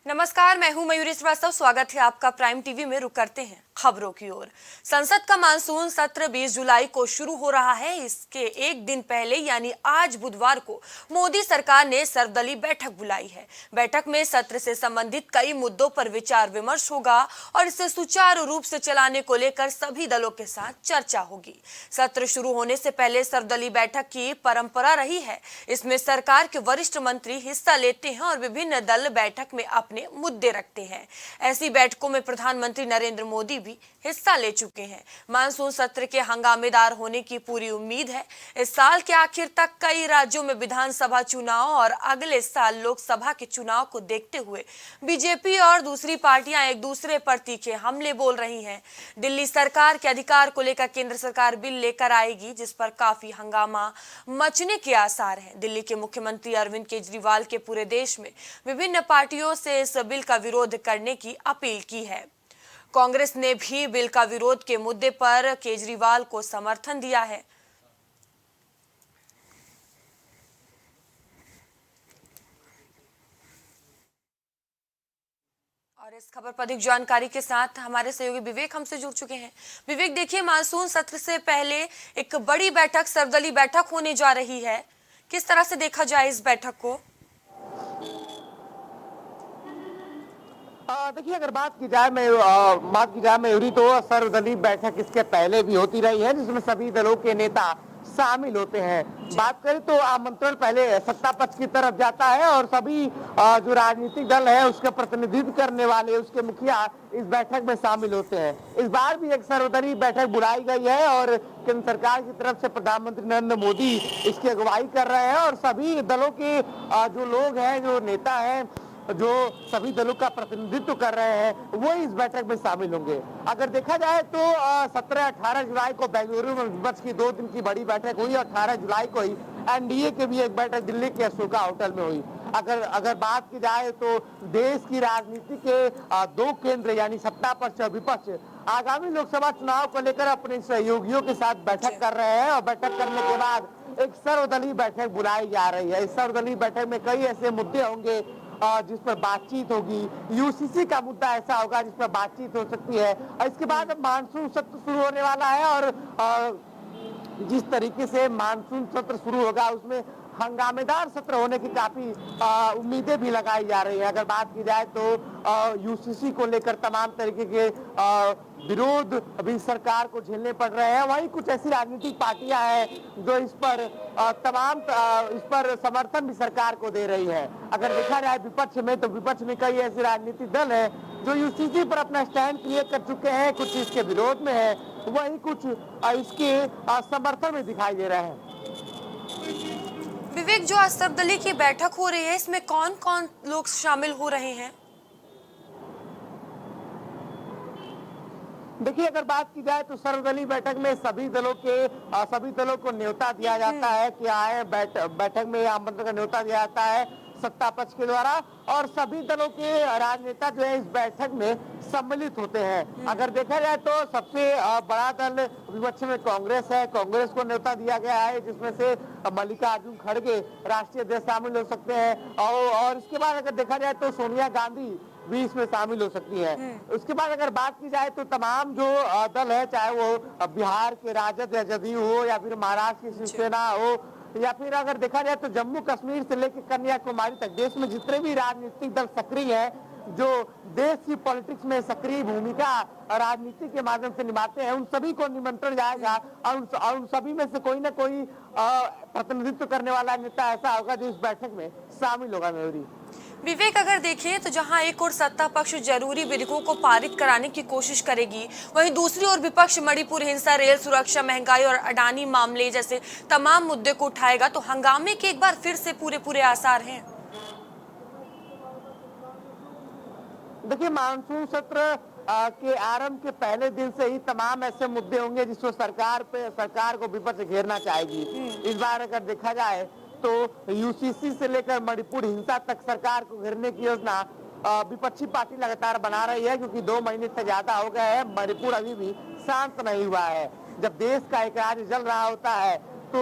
नमस्कार, मैं हूं मयूरी श्रीवास्तव। स्वागत है आपका प्राइम टीवी में। रुक करते हैं खबरों की ओर। संसद का मानसून सत्र 20 जुलाई को शुरू हो रहा है। इसके एक दिन पहले यानी आज बुधवार को मोदी सरकार ने सर्वदलीय बैठक बुलाई है। बैठक में सत्र से संबंधित कई मुद्दों पर विचार विमर्श होगा और इसे सुचारू रूप से चलाने को लेकर सभी दलों के साथ चर्चा होगी। सत्र शुरू होने से पहले सर्वदलीय बैठक की परंपरा रही है। इसमें सरकार के वरिष्ठ मंत्री हिस्सा लेते हैं और विभिन्न दल बैठक में अपने मुद्दे रखते हैं। ऐसी बैठकों में प्रधानमंत्री नरेंद्र मोदी भी हिस्सा ले चुके हैं। मानसून सत्र के हंगामेदार होने की पूरी उम्मीद है। इस साल के आखिर तक कई राज्यों में विधानसभा चुनाव और अगले साल लोकसभा के चुनाव को देखते हुए बीजेपी और दूसरी पार्टियां एक दूसरे पर तीखे हमले बोल रही हैं। दिल्ली सरकार के अधिकार को लेकर केंद्र सरकार बिल लेकर आएगी, जिस पर काफी हंगामा मचने के आसार हैं। दिल्ली के मुख्यमंत्री अरविंद केजरीवाल के पूरे देश में विभिन्न पार्टियों से इस बिल का विरोध करने की अपील की है। कांग्रेस ने भी बिल का विरोध के मुद्दे पर केजरीवाल को समर्थन दिया है। और इस खबर पर अधिक जानकारी के साथ हमारे सहयोगी विवेक हमसे जुड़ चुके हैं। विवेक, देखिए, मानसून सत्र से पहले एक बड़ी बैठक, सर्वदलीय बैठक होने जा रही है। किस तरह से देखा जाए इस बैठक को? देखिए, अगर बात की जाए मयूरी, तो सर्वदलीय बैठक इसके पहले भी होती रही है, जिसमें सभी दलों के नेता शामिल होते हैं। बात करें तो आमंत्रण पहले सत्ता पक्ष की तरफ जाता है और सभी जो राजनीतिक दल है उसके प्रतिनिधित्व करने वाले उसके मुखिया इस बैठक में शामिल होते हैं। इस बार भी एक सर्वदलीय बैठक बुलाई गई है और केंद्र सरकार की तरफ से प्रधानमंत्री नरेंद्र मोदी इसकी अगुवाई कर रहे हैं और सभी दलों के जो लोग हैं, जो नेता हैं, जो सभी दलों का प्रतिनिधित्व कर रहे हैं, वो इस बैठक में शामिल होंगे। अगर देखा जाए तो 17-18 जुलाई को बेंगलुरु में विपक्ष की 2 दिन की बड़ी बैठक हुई और 18 जुलाई को ही एनडीए की भी एक बैठक दिल्ली के अशोका होटल में हुई। अगर बात की जाए तो देश की राजनीति के 2 केंद्र यानी सत्ता पक्ष और विपक्ष आगामी लोकसभा चुनाव को लेकर अपने सहयोगियों के साथ बैठक कर रहे हैं और बैठक करने के बाद एक सर्वदलीय बैठक बुलाई जा रही है। इस सर्वदलीय बैठक में कई ऐसे मुद्दे होंगे जिस पर बातचीत होगी। यूसीसी का मुद्दा ऐसा होगा जिस पर बातचीत हो सकती है। और इसके बाद मानसून सत्र शुरू होने वाला है और जिस तरीके से मानसून सत्र शुरू होगा उसमें हंगामेदार सत्र होने की काफी उम्मीदें भी लगाई जा रही है। अगर बात की जाए तो यूसीसी को लेकर तमाम तरीके के विरोध अभी सरकार को झेलने पड़ रहे हैं। वहीं कुछ ऐसी राजनीतिक पार्टियां हैं जो इस पर समर्थन भी सरकार को दे रही है। अगर देखा जाए विपक्ष में, तो विपक्ष में कई ऐसे राजनीतिक दल हैं जो यूसीसी पर अपना स्टैंड क्लियर कर चुके हैं, कुछ इसके विरोध में है, वहीं कुछ इसके समर्थन में दिखाई दे रहे हैं। विवेक, जो आज सर्वदलीय की बैठक हो रही है, इसमें कौन कौन लोग शामिल हो रहे हैं? देखिए, अगर बात की जाए तो सर्वदलीय बैठक में सभी दलों को न्योता दिया जाता है कि आए बैठक में आमंत्रण का न्योता दिया जाता है सत्ता पक्ष के द्वारा और सभी दलों के राजनेता जो है इस बैठक में सम्मिलित होते हैं। अगर देखा जाए तो सबसे बड़ा दल विपक्ष में कांग्रेस है। कांग्रेस को न्योता दिया गया है, जिसमें से मल्लिकार्जुन खड़गे राष्ट्रीय अध्यक्ष शामिल हो सकते हैं और इसके बाद अगर देखा जाए तो सोनिया गांधी भी इसमें शामिल हो सकती है। उसके बाद अगर बात की जाए तो तमाम जो दल है, चाहे वो बिहार के राजद या जदयू हो या फिर महाराष्ट्र की शिवसेना हो या फिर अगर देखा जाए तो जम्मू कश्मीर से लेकर कन्याकुमारी तक देश में जितने भी राजनीतिक दल सक्रिय हैं, जो देश की पॉलिटिक्स में सक्रिय भूमिका राजनीति के माध्यम से निभाते हैं, उन सभी को निमंत्रण जाएगा और उन सभी में से कोई ना कोई प्रतिनिधित्व करने वाला नेता ऐसा होगा जो इस बैठक में शामिल होगा। मेरी विवेक, अगर देखें तो जहां एक और सत्ता पक्ष जरूरी विधेयकों को पारित कराने की कोशिश करेगी, वहीं दूसरी ओर विपक्ष मणिपुर हिंसा, रेल सुरक्षा, महंगाई और अडानी मामले जैसे तमाम मुद्दे को उठाएगा, तो हंगामे के एक बार फिर से पूरे आसार हैं। देखिए, मानसून सत्र के आरंभ के पहले दिन से ही तमाम ऐसे मुद्दे होंगे जिसको सरकार को विपक्ष घेरना चाहेगी। इस बार अगर देखा जाए तो यूसीसी से लेकर मणिपुर हिंसा तक सरकार को घेरने की योजना विपक्षी पार्टी लगातार बना रही है, क्योंकि 2 महीने से ज्यादा हो गए हैं, मणिपुर अभी भी शांत नहीं हुआ है। जब देश का एक राज्य जल रहा होता है तो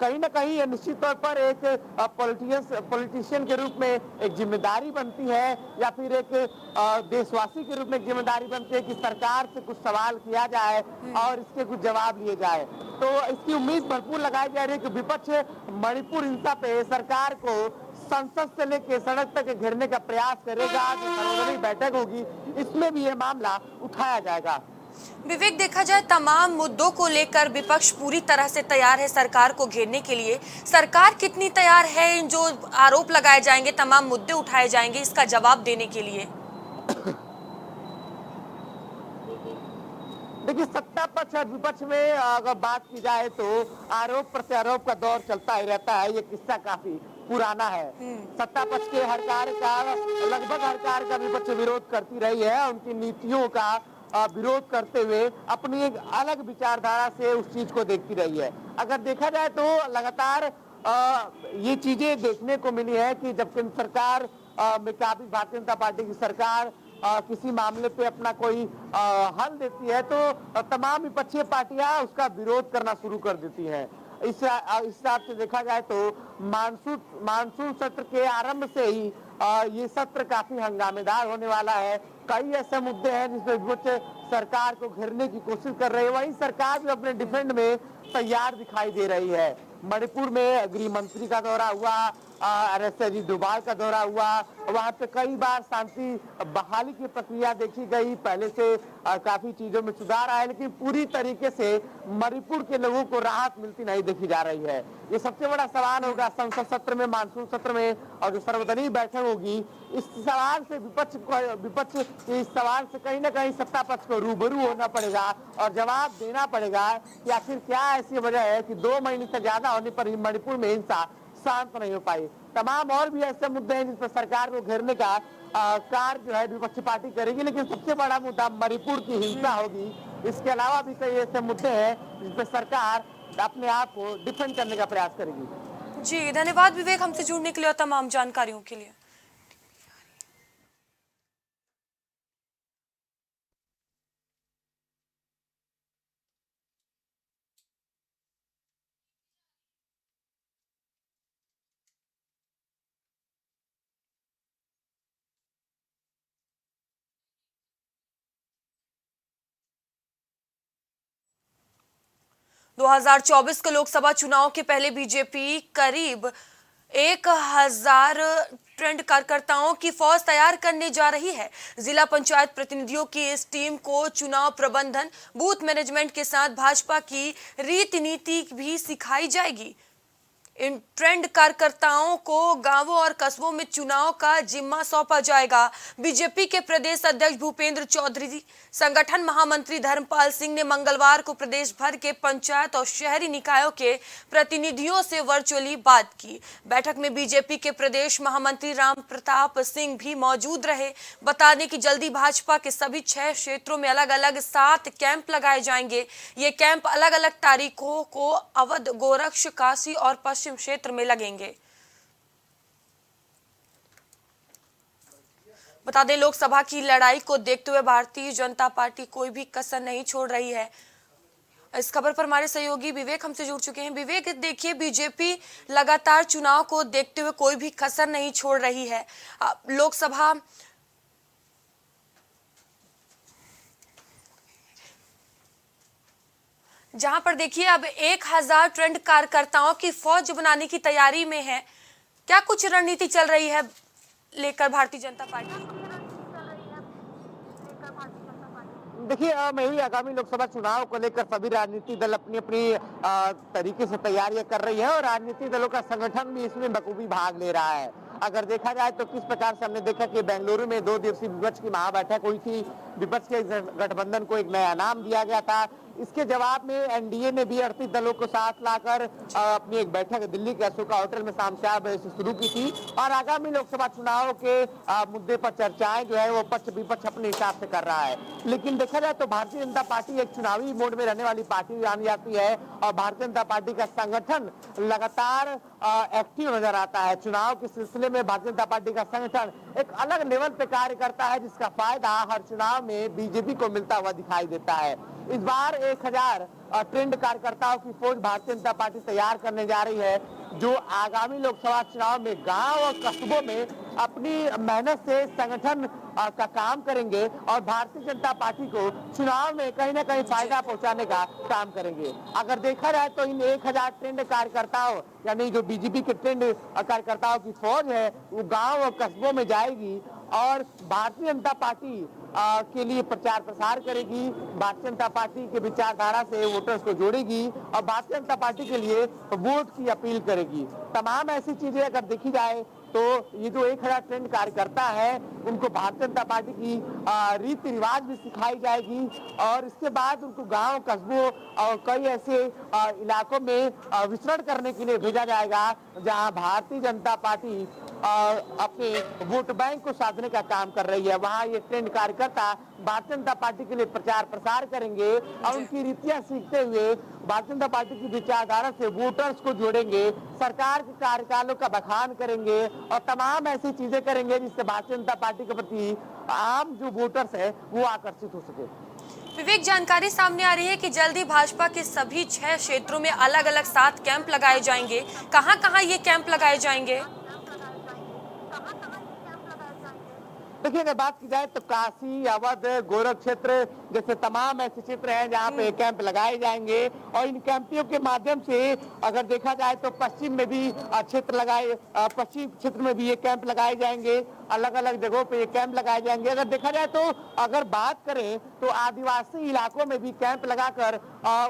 कहीं ना कहीं ये निश्चित तौर पर एक पॉलिटिशियन के रूप में एक जिम्मेदारी बनती है, या फिर एक देशवासी के रूप में एक जिम्मेदारी बनती है कि सरकार से कुछ सवाल किया जाए और इसके कुछ जवाब लिए जाए। तो इसकी उम्मीद भरपूर लगाई जा रही है कि विपक्ष मणिपुर हिंसा पे सरकार को संसद से लेकर सड़क तक घेरने का प्रयास करेगा। जो सर्वदलीय बैठक होगी इसमें भी ये मामला उठाया जाएगा। विवेक, देखा जाए तमाम मुद्दों को लेकर विपक्ष पूरी तरह से तैयार है सरकार को घेरने के लिए। सरकार कितनी तैयार है इन जो आरोप लगाए जाएंगे, तमाम मुद्दे उठाए जाएंगे, इसका जवाब देने के लिए? देखिए, सत्ता पक्ष और विपक्ष में अगर बात की जाए तो आरोप प्रत्यारोप का दौर चलता ही रहता है। ये किस्सा काफी पुराना है। सत्ता पक्ष के हर कार्य का, लगभग हर कार्य का विपक्ष विरोध करती रही है। उनकी नीतियों का विरोध करते हुए अपनी एक अलग विचारधारा से उस चीज को देखती रही है। अगर देखा जाए तो लगातार ये चीजें देखने को मिली है कि जब केंद्र सरकार में काबिज भारतीय जनता पार्टी की सरकार किसी मामले पे अपना कोई हल देती है तो तमाम विपक्षी पार्टियां उसका विरोध करना शुरू कर देती हैं। इस हिसाब से देखा जाए तो मानसून सत्र के आरंभ से ही ये सत्र काफी हंगामेदार होने वाला है। कई ऐसे मुद्दे हैं जिसमें विपक्ष सरकार को घेरने की कोशिश कर रही है। वहीं सरकार भी अपने डिफेंड में तैयार दिखाई दे रही है। मणिपुर में गृह मंत्री का दौरा हुआ, RSG डोभाल का दौरा हुआ, वहां पे कई बार शांति बहाली की प्रक्रिया देखी गई। पहले से काफी चीजों में सुधार आया, लेकिन पूरी तरीके से मणिपुर के लोगों को राहत मिलती नहीं देखी जा रही है। ये सबसे बड़ा सवाल होगा संसद सत्र में, मानसून सत्र में, और जो सर्वदलीय बैठक होगी इस सवाल से विपक्ष इस सवाल से कहीं ना कहीं सत्ता पक्ष को रूबरू होना पड़ेगा और जवाब देना पड़ेगा कि आखिर क्या ऐसी वजह है कि 2 महीने से ज्यादा होने पर ही मणिपुर में हिंसा शांत नहीं हो पाई। तमाम और भी ऐसे मुद्दे हैं जिस पर सरकार को घेरने का कार्य जो है विपक्षी पार्टी करेगी, लेकिन सबसे बड़ा मुद्दा मणिपुर की हिंसा होगी। इसके अलावा भी कई ऐसे मुद्दे हैं जिस पर सरकार अपने आप को डिफेंड करने का प्रयास करेगी। जी धन्यवाद विवेक, हमसे जुड़ने के लिए और तमाम जानकारियों के लिए। 2024 के लोकसभा चुनाव के पहले बीजेपी करीब 1000 ट्रेंड कार्यकर्ताओं की फौज तैयार करने जा रही है। जिला पंचायत प्रतिनिधियों की इस टीम को चुनाव प्रबंधन, बूथ मैनेजमेंट के साथ भाजपा की रीति नीति भी सिखाई जाएगी। इन ट्रेंड कार्यकर्ताओं को गांवों और कस्बों में चुनाव का जिम्मा सौंपा जाएगा। बीजेपी के प्रदेश अध्यक्ष भूपेंद्र चौधरी, संगठन महामंत्री धर्मपाल सिंह ने मंगलवार को प्रदेश भर के पंचायत और शहरी निकायों के प्रतिनिधियों से वर्चुअली बात की। बैठक में बीजेपी के प्रदेश महामंत्री राम प्रताप सिंह भी मौजूद रहे। बता दें कि जल्दी भाजपा के सभी 6 क्षेत्रों में अलग अलग 7 कैंप लगाए जाएंगे। ये कैंप अलग अलग तारीखों को अवध, गोरक्ष, काशी और पश्चिम क्षेत्र में लगेंगे। बता दें, लोकसभा की लड़ाई को देखते हुए भारतीय जनता पार्टी कोई भी कसर नहीं छोड़ रही है। इस खबर पर हमारे सहयोगी विवेक हमसे जुड़ चुके हैं। विवेक, देखिए, बीजेपी लगातार चुनाव को देखते हुए कोई भी कसर नहीं छोड़ रही है। लोकसभा जहां पर देखिए अब 1000 ट्रेंड कार्यकर्ताओं की फौज बनाने की तैयारी में है। क्या कुछ रणनीति चल रही है लेकर भारतीय जनता पार्टी? देखिए, मैं आगामी लोकसभा चुनाव को लेकर सभी राजनीतिक दल अपनी अपनी तरीके से तैयारियां कर रही है और राजनीतिक दलों का संगठन भी इसमें बखूबी भाग ले रहा है। अगर देखा जाए तो किस प्रकार से हमने देखा कि बेंगलुरु में 2 दिवसीय विपक्ष की महाबैठक हुई थी। विपक्ष के गठबंधन को एक नया नाम दिया गया था। इसके जवाब में एनडीए ने भी 38 दलों को साथ लाकर अपनी एक बैठक दिल्ली के अशोका होटल में शाम 4 बजे से शुरू की थी और आगामी लोकसभा चुनाव के मुद्दे पर चर्चाएं जो है वो पक्ष विपक्ष अपने हिसाब से कर रहा है। लेकिन देखा जाए तो भारतीय जनता पार्टी एक चुनावी मोड में रहने वाली पार्टी जानी जाती है और भारतीय जनता पार्टी का संगठन लगातार एक्टिव नजर आता है। चुनाव के सिलसिले में भारतीय जनता पार्टी का संगठन एक अलग लेवल पे कार्य करता है, जिसका फायदा हर चुनाव में बीजेपी को मिलता हुआ दिखाई देता है। इस बार 1000 ट्रेंड कार्यकर्ताओं की फौज भारतीय जनता पार्टी तैयार करने जा रही है, जो आगामी लोकसभा चुनाव में गांव और कस्बों में अपनी मेहनत से संगठन का काम करेंगे और भारतीय जनता पार्टी को चुनाव में कहीं ना कहीं फायदा पहुंचाने का काम करेंगे। अगर देखा जाए तो इन 1000 ट्रेंड कार्यकर्ताओं यानी जो बीजेपी के ट्रेंड कार्यकर्ताओं की फौज है वो गांव और कस्बों में जाएगी और भारतीय जनता पार्टी के लिए प्रचार प्रसार करेगी, भारतीय जनता पार्टी के विचारधारा से वोटर्स को जोड़ेगी और भारतीय जनता पार्टी के लिए वोट की अपील करेगी। तमाम ऐसी चीजें अगर देखी जाए तो ये जो 1000 ट्रेंड कार्यकर्ता है उनको भारतीय जनता पार्टी की रीति रिवाज भी सिखाई जाएगी और इसके बाद उनको गांव कस्बों और कई ऐसे इलाकों में विचरण करने के लिए भेजा जाएगा जहां भारतीय जनता पार्टी अपने वोट बैंक को साधने का काम कर रही है। वहां ये ट्रेंड कार्यकर्ता भारतीय जनता पार्टी के लिए प्रचार प्रसार करेंगे और उनकी रीतियां सीखते हुए भारतीय जनता पार्टी की विचारधारा से वोटर्स को जोड़ेंगे, सरकार के कार्यकालों का बखान करेंगे और तमाम ऐसी चीजें करेंगे जिससे भारतीय जनता पार्टी के प्रति आम जो वोटर्स है वो आकर्षित हो सके। विवेक, जानकारी सामने आ रही है कि जल्दी भाजपा के सभी 6 क्षेत्रों में अलग अलग 7 कैंप लगाए जाएंगे। कहां-कहां ये कैंप लगाए जाएंगे? देखिए अगर बात की जाए तो काशी, अवध, गोरख क्षेत्र जैसे तमाम ऐसे क्षेत्र हैं जहां पे कैंप लगाए जाएंगे और इन कैंपियों के माध्यम से अगर देखा जाए तो पश्चिम में भी पश्चिम क्षेत्र में भी ये कैंप लगाए जाएंगे, अलग अलग जगहों पे ये कैंप लगाए जाएंगे। अगर देखा जाए तो अगर बात करें तो आदिवासी इलाकों में भी कैंप लगाकर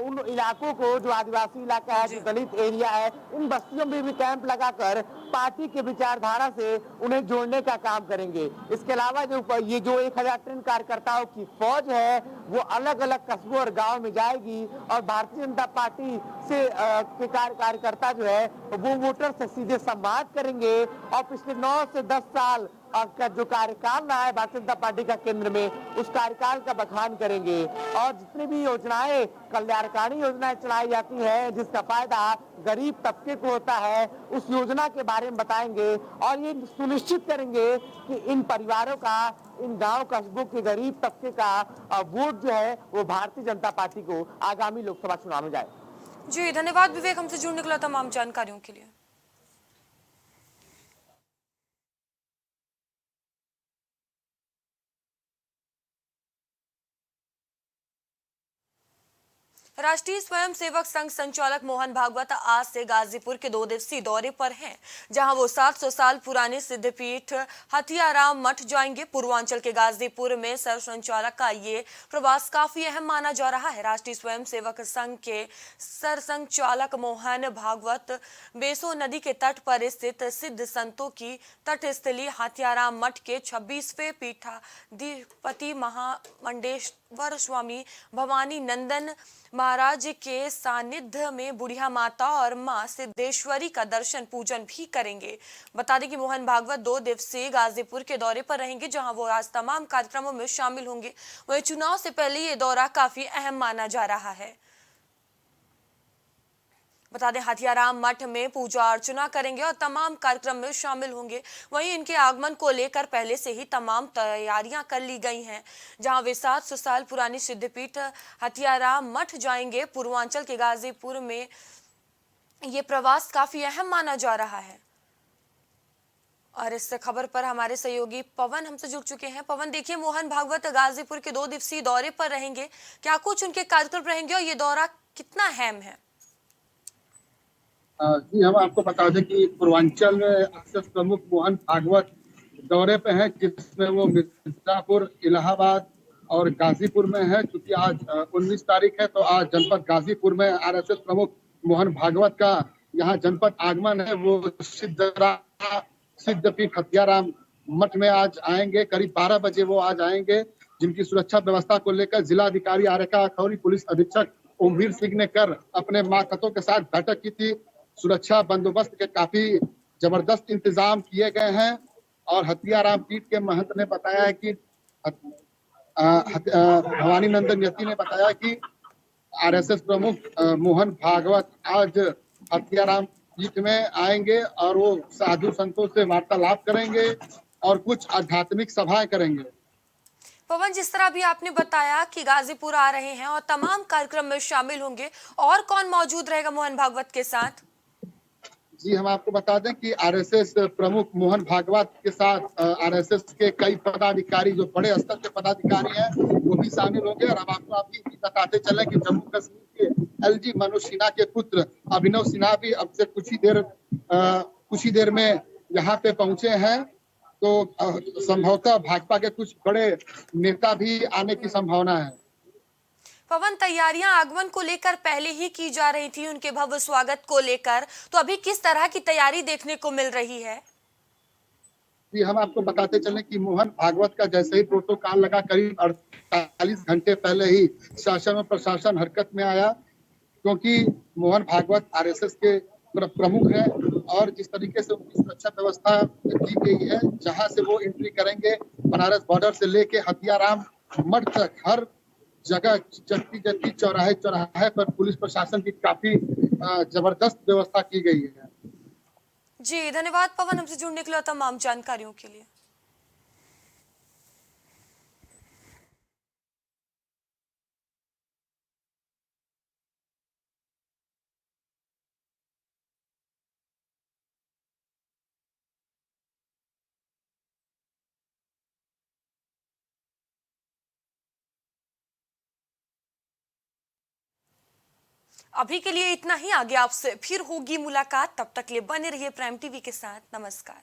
उन इलाकों को जो आदिवासी इलाका है, जो दलित एरिया है, उन बस्तियों में भी कैंप लगाकर पार्टी के विचारधारा से उन्हें जोड़ने का काम करेंगे। इसके अलावा जो ये जो 1000 ट्रेंड कार्यकर्ताओं की फौज है वो अलग अलग कस्बों और गांव में जाएगी और भारतीय जनता पार्टी से के कार्यकर्ता जो है वो वोटर से सीधे संवाद करेंगे और पिछले 9 से 10 साल का जो कार्यकाल रहा है भारतीय जनता पार्टी का केंद्र में उस कार्यकाल का बखान करेंगे और जितनी भी योजनाएं कल्याणकारी योजनाएं चलाई जाती है जिसका फायदा गरीब तबके को होता है उस योजना के बारे में बताएंगे और ये सुनिश्चित करेंगे कि इन परिवारों का, इन गांव कस्बों के गरीब तबके का वोट जो है वो भारतीय जनता पार्टी को आगामी लोकसभा चुनाव में जाए। जी धन्यवाद विवेक, हमसे जुड़ने के लिए तमाम जानकारियों के लिए। राष्ट्रीय स्वयंसेवक संघ संचालक मोहन भागवत आज से गाजीपुर के 2 दिवसीय दौरे पर हैं, जहां वो 700 साल पुराने सिद्धपीठ हथियाराम मठ जाएंगे। पूर्वांचल के गाजीपुर में सरसंचालक का ये प्रवास काफी अहम माना जा रहा है। राष्ट्रीय स्वयंसेवक संघ के सरसंचालक मोहन भागवत बेसो नदी के तट पर स्थित सिद्ध संतों की तटस्थली हथियाराम मठ के 26वें पीठाधिपति महामंडेश्वर स्वामी भवानी नंदन महाराज के सानिध्य में बुढ़िया माता और मां सिद्धेश्वरी का दर्शन पूजन भी करेंगे। बता दें कि मोहन भागवत 2 दिवसीय गाजीपुर के दौरे पर रहेंगे, जहां वो आज तमाम कार्यक्रमों में शामिल होंगे। वहीं चुनाव से पहले ये दौरा काफी अहम माना जा रहा है। बता दें हथियाराम मठ में पूजा अर्चना करेंगे और तमाम कार्यक्रम में शामिल होंगे। वहीं इनके आगमन को लेकर पहले से ही तमाम तैयारियां कर ली गई हैं, जहां वे 700 साल पुरानी सिद्धपीठ हथियाराम मठ जाएंगे। पूर्वांचल के गाजीपुर में ये प्रवास काफी अहम माना जा रहा है और इस खबर पर हमारे सहयोगी पवन हमसे जुड़ चुके हैं। पवन, देखिए मोहन भागवत गाजीपुर के 2 दिवसीय दौरे पर रहेंगे, क्या कुछ उनके कार्यक्रम रहेंगे और ये दौरा कितना अहम है? जी हम आपको बता दें कि पूर्वांचल में अक्षर प्रमुख मोहन भागवत दौरे पे हैं, जिसमें वो मिर्जापुर, इलाहाबाद और गाजीपुर में है। क्योंकि आज 19 तारीख है तो आज जनपद गाजीपुर में आरएसएस प्रमुख मोहन भागवत का यहाँ जनपद आगमन है। वो सिद्धपीठ हथियाराम मठ में आज आएंगे। करीब 12 बजे वो आज आएंगे, जिनकी सुरक्षा व्यवस्था को लेकर जिलाधिकारी आरेखा अखौरी, पुलिस अधीक्षक ओमवीर सिंह ने कर अपने मातहतों के साथ बैठक की थी। सुरक्षा बंदोबस्त के काफी जबरदस्त इंतजाम किए गए हैं और हथियाराम पीठ के महंत ने बताया है कि भवानी नंदन यति ने बताया कि आरएसएस प्रमुख मोहन भागवत आज हथियाराम पीठ में आएंगे और वो साधु संतों से वार्तालाप करेंगे और कुछ आध्यात्मिक सभाएं करेंगे। पवन, जिस तरह अभी आपने बताया कि गाजीपुर आ रहे हैं और तमाम कार्यक्रम में शामिल होंगे, और कौन मौजूद रहेगा मोहन भागवत के साथ? जी, हम आपको बता दें कि आरएसएस प्रमुख मोहन भागवत के साथ आरएसएस के कई पदाधिकारी, जो बड़े स्तर के पदाधिकारी हैं, वो भी शामिल होंगे। और हम आपको अभी भी बताते चले कि जम्मू कश्मीर के एलजी मनोज सिन्हा के पुत्र अभिनव सिन्हा भी अब से कुछ ही देर में यहाँ पे पहुंचे हैं। तो संभवतः भाजपा के कुछ बड़े नेता भी आने की संभावना है। पवन, तैयारियां आगमन को लेकर पहले ही की जा रही थी, उनके भव्य स्वागत को लेकर, तो अभी किस तरह की तैयारी देखने को मिल रही है? जी, हम आपको बताते चले कि मोहन भागवत का जैसे ही प्रोटोकॉल लगा, करीब 48 घंटे पहले ही शासन और प्रशासन हरकत में आया, क्योंकि मोहन भागवत आरएसएस के प्रमुख हैं और जिस तरीके से उनकी सुरक्षा व्यवस्था की गई है, जहां से वो एंट्री करेंगे, बनारस बॉर्डर से लेके हथियाराम मठ तक हर जगह जत्ती चौराहे चौराहे पर पुलिस प्रशासन की काफी जबरदस्त व्यवस्था की गई है। जी धन्यवाद पवन, हमसे जुड़ने के लिए और तमाम जानकारियों के लिए। अभी के लिए इतना ही, आगे आपसे फिर होगी मुलाकात, तब तक लिए बने रहिए प्राइम टीवी के साथ। नमस्कार।